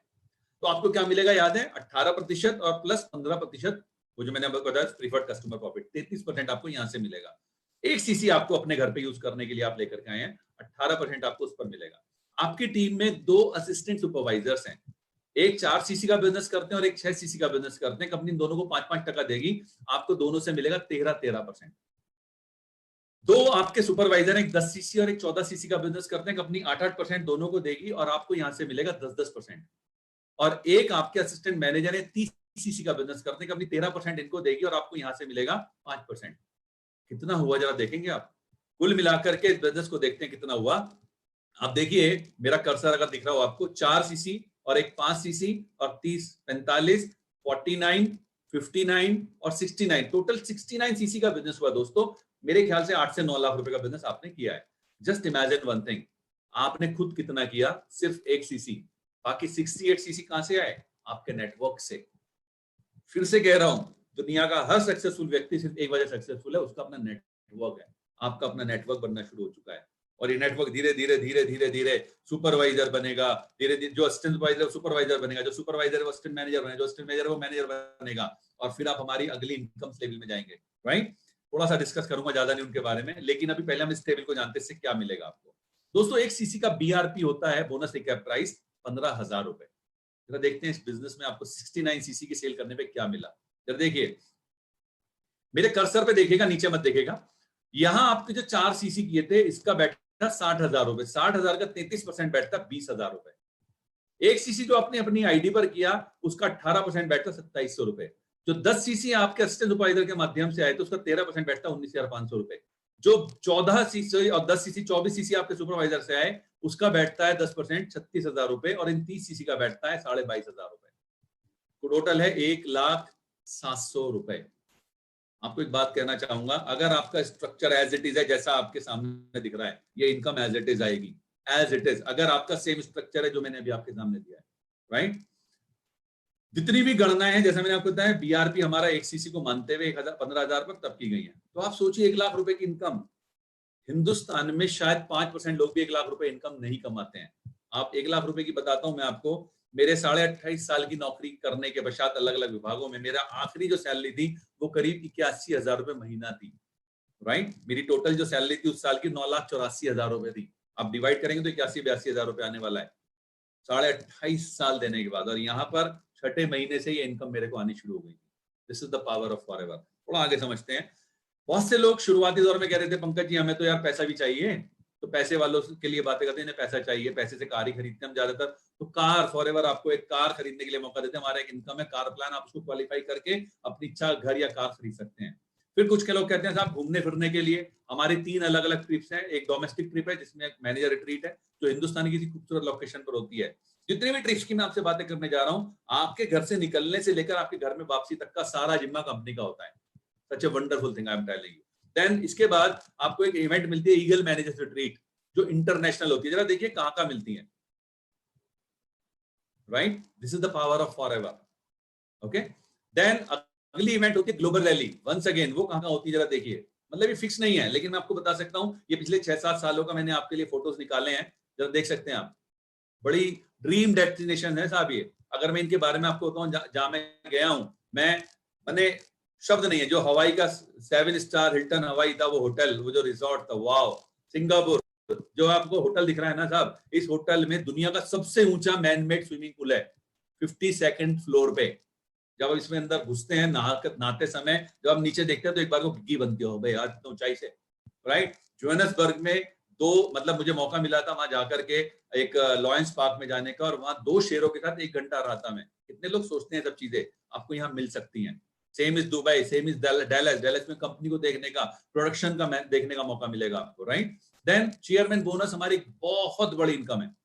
तो आपको क्या मिलेगा याद है? 18% और प्लस 15%, वो जो मैंने आपको बताया प्रीफर्ड कस्टमर प्रॉफिट, 33% आपको यहां से मिलेगा। 1 सीसी आपको अपने घर पे यूज करने के लिए आप लेकर के आए हैं, 18% आपको उस पर मिलेगा। आपकी टीम में 2 असिस्टेंट सुपरवाइजर्स हैं, एक 4 सीसी का बिजनेस करते हैं और एक 6 सीसी का बिजनेस करते हैं। कंपनी दोनों को 5-5% देगी, आपको दोनों से मिलेगा 13%। 2 आपके सुपरवाइजर, एक 10 सीसी और एक 14 सीसी का बिजनेस करते हैं, कंपनी 8-8% दोनों को देगी और आपको यहां से मिलेगा 10-10%। और एक आपके असिस्टेंट मैनेजर है 30 सीसी का बिजनेस करते हैं, कंपनी 13% इनको देगी और आपको यहां से मिलेगा 5%। कितना हुआ जरा देखेंगे आप? कुल मिलाकर के इस बिजनेस को देखते हैं कितना हुआ। आप देखिए मेरा कर्सर अगर दिख रहा हो आपको, 4 सीसी और एक 5 सीसी और 30 45 49 59 और 69, टोटल 69 सीसी का बिजनेस हुआ दोस्तों। मेरे ख्याल से 8 से 9 लाख रुपए का बिजनेस आपने किया है। जस्ट इमेजिन वन थिंग, आपने खुद कितना किया? सिर्फ 1 सीसी, बाकी 68 सीसी कहां से आए? आपके नेटवर्क से। फिर से कह रहा हूं, दुनिया का हर सक्सेसफुल व्यक्ति सिर्फ एक वजह सक्सेसफुल है, उसका अपना नेटवर्क है। आपका अपना नेटवर्क बनना शुरू हो चुका है और ये नेटवर्क धीरे धीरे धीरे धीरे धीरे सुपरवाइजर बनेगा, धीरे धीरे जो असिस्टेंट सुपरवाइजर सुपरवाइजर बनेगा, जो सुपरवाइजर वो असिस्टेंट मैनेजर बनेगा, जो असिस्टेंट मैनेजर वो मैनेजर बनेगा और फिर आप हमारी अगली इनकम लेवल में जाएंगे, राइट? थोड़ा सा डिस्कस करूंगा, ज्यादा नहीं उनके बारे में, लेकिन अभी पहले हम इस टेबल को जानते हैं इससे क्या मिलेगा आपको। दोस्तों 1 सीसी का बीआरपी होता है, बोनस रिकैप प्राइस 15,000 रुपए। जरा देखते हैं इस बिजनेस में आपको 69 सीसी की सेल करने पे क्या मिला। जरा देखिए मेरे कर्सर पे देखिएगा, नीचे मत देखिएगा। यहां आपके जो 4 सीसी किए थे इसका बैठा 60,000 रुपए, 60,000 का 33% बैठता 20,000 रुपए। 1 सीसी जो आपने अपनी आईडी पर किया उसका 18% बैठता 2700 रुपए। जो 10 सीसी आपके असिस्टेंट सुपरवाइजर के माध्यम से आए तो उसका 13% बैठता 19,500 रुपए। जो 14 सीसी और 10 सीसी 24 सीसी आपके सुपरवाइजर से आए उसका बैठता है 10% 36,000 रुपए और इन 30 सीसी का बैठता है 22,500 रुपए। टोटल है 1,07,000 रुपए। आपको एक बात कहना चाहूंगा, अगर आपका स्ट्रक्चर एज इट इज है जैसा आपके सामने दिख रहा है, ये इनकम एज इट इज आएगी, एज इट इज। अगर आपका सेम स्ट्रक्चर है जो मैंने अभी आपके सामने दिया है, राइट? जितनी भी गणनाएं हैं जैसा मैंने आपको बताया, बीआरपी हमारा 1 सीसी को मानते हुए 15,000 पर तब की गई है। तो आप सोचिए 1 लाख रुपए की इनकम, हिंदुस्तान में शायद 5% लोग भी 1 लाख रुपए इनकम नहीं कमाते हैं। आप 1 लाख रुपए की बताता हूं मैं आपको, मेरे 28.5 साल की नौकरी करने के पश्चात अलग अलग विभागों में मेरा आखिरी जो सैलरी थी वो करीब 81,000 रुपए महीना थी, राइट? मेरी टोटल जो सैलरी थी उस साल की 9,84,000 रुपए थी। आप डिवाइड करेंगे तो 81-82,000 रुपए आने वाला है 28.5 साल देने के बाद। और यहाँ पर छठे महीने से ये इनकम मेरे को आनी शुरू हो गई। This is the power of forever. थोड़ा आगे समझते हैं। बहुत से लोग शुरुआती दौर में कह रहे थे पंकज जी हमें तो यार पैसा भी चाहिए, तो पैसे वालों के लिए बातें करते हैं, इन्हें पैसा चाहिए, पैसे से कार ही खरीदते हैं हम ज्यादातर। तो कार फॉरएवर आपको एक कार खरीदने के लिए मौका देते हैं, हमारा एक इनकम है कार प्लान, आप उसको क्वालिफाई करके अपनी इच्छा घर या कार खरीद सकते हैं। फिर कुछ के लोग कहते हैं साहब घूमने फिरने के लिए, हमारी 3 अलग अलग ट्रिप्स हैं। एक डोमेस्टिक ट्रिप है जिसमें एक मैनेजर रिट्रीट है जो हिंदुस्तान की किसी खूबसूरत लोकेशन पर होती है। जितने भी ट्रिप्स की मैं आपसे बातें करने जा रहा हूं, आपके घर से निकलने से लेकर आपके घर में वापसी तक का सारा जिम्मा कंपनी का होता है। Such a wonderful thing I am telling you. Then इसके बाद आपको एक इवेंट मिलती है ईगल मैनेजर्स रिट्रीट, जो इंटरनेशनल होती है। जरा देखिए कहां मिलती है, right, this is the power of forever. Okay, then अगली इवेंट होती है ग्लोबल रैली, वंस अगेन वो कहां होती है जरा देखिए। मतलब ये फिक्स नहीं है, लेकिन मैं आपको बता सकता हूं, ये पिछले 6-7 सालों का मैंने आपके लिए फोटोज निकाले हैं, जरा देख सकते हैं आप। बड़ी ड्रीम डेस्टिनेशन है साहब ये। अगर मैं इनके बारे में आपको बताऊं, जहां मैं गया हूं, मैंने शब्द नहीं है। जो हवाई का 7 स्टार हिल्टन हवाई था, वो होटल, वो जो रिजॉर्ट था, वाओ। सिंगापुर, जो आपको होटल दिख रहा है ना साहब, इस होटल में दुनिया का सबसे ऊंचा मैन मेड स्विमिंग पूल है, 52nd फ्लोर पे। जब आप इसमें अंदर घुसते हैं नहाते समय, जब आप नीचे देखते हैं तो एक बार को गिग्गी बनती हो भाई यार, इतनी ऊंचाई से, राइट। जोहान्सबर्ग में मतलब मुझे मौका मिला था वहां जाकर के एक लॉयंस पार्क में जाने का, और वहां 2 शेरों के साथ 1 घंटा रहा था मैं। कितने लोग सोचते हैं सब चीजें आपको यहाँ मिल सकती हैं। Same is Dubai, same is Dallas में कंपनी को देखने का, प्रोडक्शन का देखने का मौका मिलेगा आपको, राइट। देन चेयरमैन बोनस हमारी बहुत बड़ी इनकम है।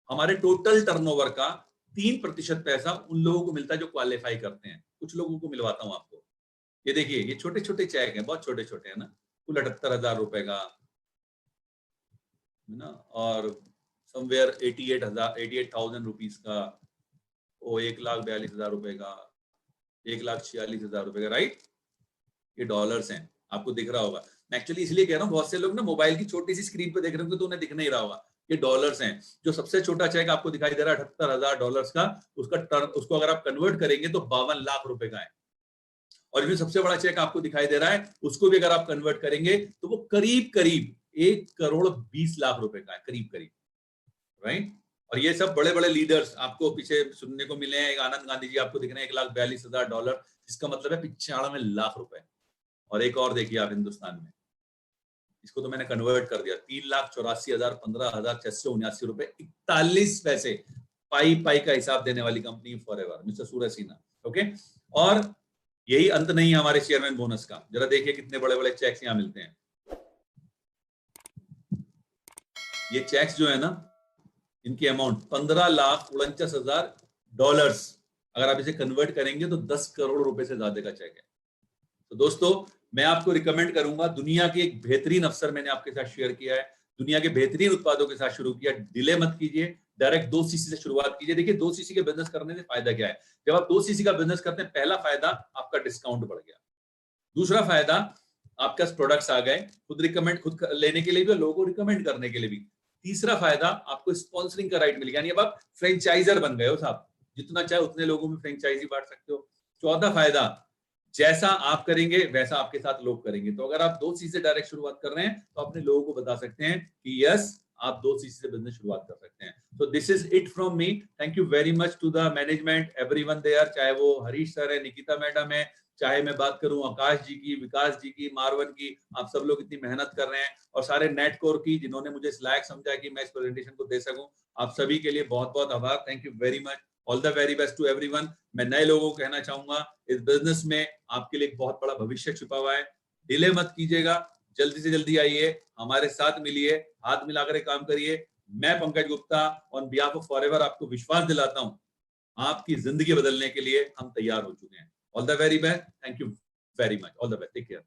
हमारे टोटल टर्नओवर का 3% पैसा उन लोगों को मिलता है जो क्वालिफाई करते हैं। कुछ लोगों को मिलवाता हूं आपको। ये देखिए, ये छोटे छोटे चेक हैं, बहुत छोटे छोटे है ना, कुल 78,000 रुपए का ना, और समवेयर 88,000 रुपीज का, वो 1,42,000 रुपए का, 1,46,000 रुपए का, राइट। ये डॉलर्स हैं, आपको दिख रहा होगा। मैं एक्चुअली इसलिए कह रहा हूँ, बहुत से लोग ना मोबाइल की छोटी सी स्क्रीन पे देख रहे होंगे तो उन्हें दिख नहीं रहा होगा। ये डॉलर्स हैं। जो सबसे छोटा चेक आपको दिखाई दे रहा है 78,000 डॉलर्स का, उसको अगर आप कन्वर्ट करेंगे तो 52 लाख रुपए का है। और इसमें सबसे बड़ा चेक आपको दिखाई दे रहा है, उसको भी अगर आप कन्वर्ट करेंगे तो वो करीब करीब 1,20,00,000 रुपए का है, करीब करीब, राइट। और ये सब बड़े बड़े लीडर्स आपको पीछे सुनने को मिले हैं। एक आनंद गांधी जी आपको दिख रहे हैं, 1,42,000 डॉलर, जिसका मतलब है 95 लाख रुपए। और एक और देखिए आप हिंदुस्तान में, इसको तो मैंने कन्वर्ट कर दिया, 3,84,15,679 रुपए 41 पैसे। पाई का हिसाब देने वाली कंपनी फॉरएवर, मिस्टर सूरज सिन्हा। ओके, और यही अंत नहीं है हमारे चेयरमैन बोनस का। जरा देखिए कितने बड़े बड़े चेक्स यहां मिलते हैं। ये चेक्स जो है ना, इनकी अमाउंट 15,49,000 डॉलर्स। अगर आप इसे कन्वर्ट करेंगे तो 10 करोड़ रुपए से ज्यादा का चेक है। तो दोस्तों, मैं आपको रिकमेंड करूंगा, दुनिया के एक बेहतरीन अवसर मैंने आपके साथ शेयर किया है, दुनिया के बेहतरीन उत्पादों के साथ शुरू किया। डिले मत कीजिए, डायरेक्ट 2 सीसी से शुरुआत कीजिए। देखिए 2 सीसी के बिजनेस करने से फायदा क्या है। जब आप 2 सीसी का बिजनेस करते हैं, पहला फायदा आपका डिस्काउंट बढ़ गया, दूसरा फायदा आपके पास प्रोडक्ट्स आ गए, खुद लेने के लिए भी और लोगों को रिकमेंड करने के लिए भी, तीसरा फायदा आपको स्पॉन्सरिंग का राइट मिल गया, यानी अब आप फ्रेंचाइजर बन गए हो साहब, जितना चाहे उतने लोगों में फ्रेंचाइजी बांट सकते हो। चौथा फायदा, जैसा आप करेंगे वैसा आपके साथ लोग करेंगे। तो अगर आप 2 सीसी से डायरेक्ट शुरुआत कर रहे हैं तो अपने लोगों को बता सकते हैं कि यस, आप 2 सीसी से बिजनेस शुरुआत कर सकते हैं। तो this is it from me. Thank you very much to the management, everyone there, चाहे वो हरीश सर है, निकिता मैडम है, चाहे मैं बात करूं आकाश जी की, विकास जी की, मारवन की, आप सब लोग इतनी मेहनत कर रहे हैं, और सारे नेटकोर की जिन्होंने मुझे इस लायक समझा कि मैं इस प्रेजेंटेशन को दे सकूं, आप सभी के लिए बहुत बहुत आभार। Thank you very much, all the very best to everyone. मैं नए लोगों को कहना चाहूंगा, इस बिजनेस में आपके लिए एक बहुत बड़ा भविष्य छुपा हुआ है। डिले मत कीजिएगा, जल्दी से जल्दी आइए, हमारे साथ मिलिए, हाथ मिलाकर काम करिए। मैं Pankaj Gupta on behalf of forever आपको विश्वास दिलाता हूं, आपकी जिंदगी बदलने के लिए हम तैयार हो चुके हैं। All the very best, thank you very much, all the best, take care.